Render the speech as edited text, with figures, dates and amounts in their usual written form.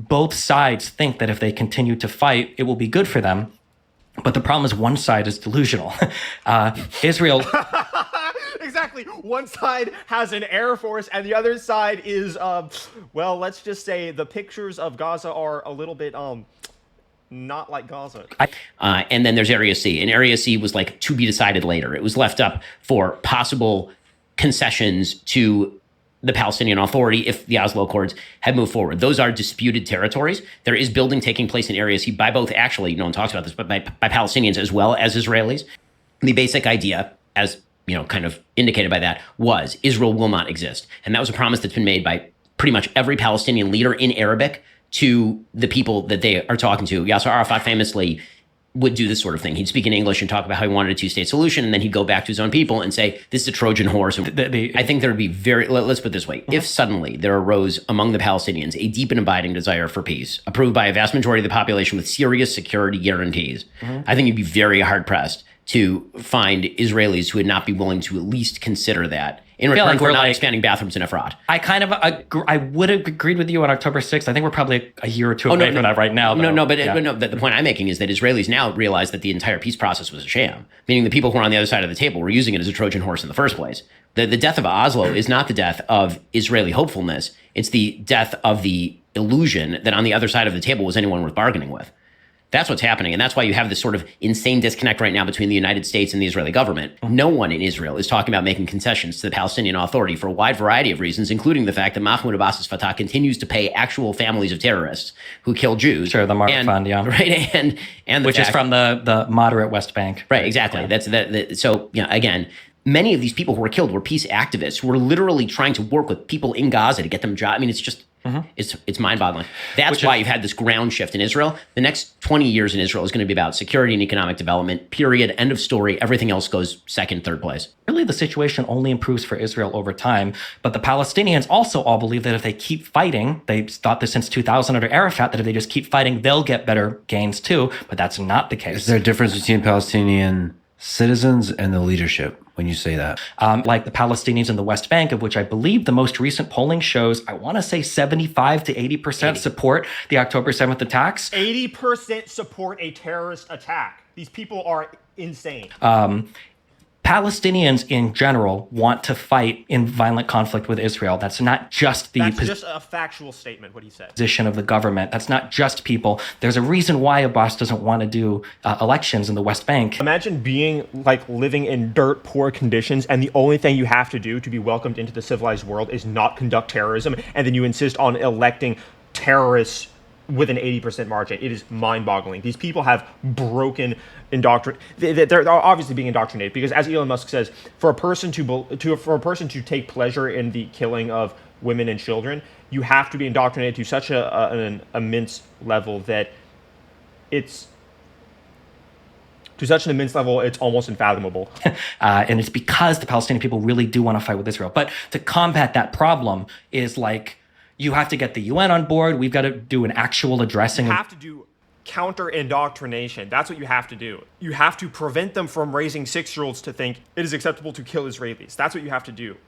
both sides think that if they continue to fight, it will be good for them. But the problem is one side is delusional. Israel... Exactly. One side has an air force and the other side is, well, let's just say the pictures of Gaza are a little bit, not like Gaza. And then there's Area C. And Area C was like to be decided later. It was left up for possible concessions to the Palestinian Authority if the Oslo Accords had moved forward. Those are disputed territories. There is building taking place in Area C by both, actually, no one talks about this, but by Palestinians as well as Israelis. The basic idea, as kind of indicated by that, was Israel will not exist. And that was a promise that's been made by pretty much every Palestinian leader in Arabic to the people that they are talking to. Yasser Arafat famously would do this sort of thing. He'd speak in English and talk about how he wanted a two-state solution, and then he'd go back to his own people and say, this is a Trojan horse. I think there would be let's put it this way. If suddenly there arose among the Palestinians a deep and abiding desire for peace, approved by a vast majority of the population with serious security guarantees, I think you'd be very hard-pressed to find Israelis who would not be willing to at least consider that in return for not expanding bathrooms in Efrat. I would have agreed with you on October 6th. I think we're probably a year or two away from that right now. But the point I'm making is that Israelis now realize that the entire peace process was a sham, meaning the people who are on the other side of the table were using it as a Trojan horse in the first place. The death of Oslo is not the death of Israeli hopefulness. It's the death of the illusion that on the other side of the table was anyone worth bargaining with. That's what's happening. And that's why you have this sort of insane disconnect right now between the United States and the Israeli government. No one in Israel is talking about making concessions to the Palestinian Authority for a wide variety of reasons, including the fact that Mahmoud Abbas's Fatah continues to pay actual families of terrorists who kill Jews. Sure, the Martyr Fund, yeah. Right, and which is from the moderate West Bank. Right, exactly. Yeah. So, again, many of these people who were killed were peace activists who were literally trying to work with people in Gaza to get them jobs. I mean, it's just... It's mind-boggling. That's why you've had this ground shift in Israel. The next 20 years in Israel is going to be about security and economic development, period, end of story. Everything else goes second, third place. Really, the situation only improves for Israel over time. But the Palestinians also all believe that if they keep fighting, they've thought this since 2000 under Arafat, that if they just keep fighting, they'll get better gains too. But that's not the case. Is there a difference between Palestinian citizens and the leadership when you say that? Like the Palestinians in the West Bank, of which I believe the most recent polling shows, I want to say 75 to 80% support the October 7th attacks. 80% support a terrorist attack. These people are insane. Palestinians in general want to fight in violent conflict with Israel. That's not just the... That's just a factual statement, what he said. ...position of the government. That's not just people. There's a reason why Abbas doesn't want to do elections in the West Bank. Imagine being living in dirt poor conditions, and the only thing you have to do to be welcomed into the civilized world is not conduct terrorism, and then you insist on electing terrorists with an 80% margin. It is mind-boggling. These people have broken they're obviously being indoctrinated, because as Elon Musk says, for a person to take pleasure in the killing of women and children, you have to be indoctrinated to such an immense level that it's almost unfathomable. And it's because the Palestinian people really do want to fight with Israel. But to combat that problem is you have to get the UN on board. We've got to do an actual addressing. You have to do counter-indoctrination. That's what you have to do. You have to prevent them from raising 6-year-olds to think it is acceptable to kill Israelis. That's what you have to do.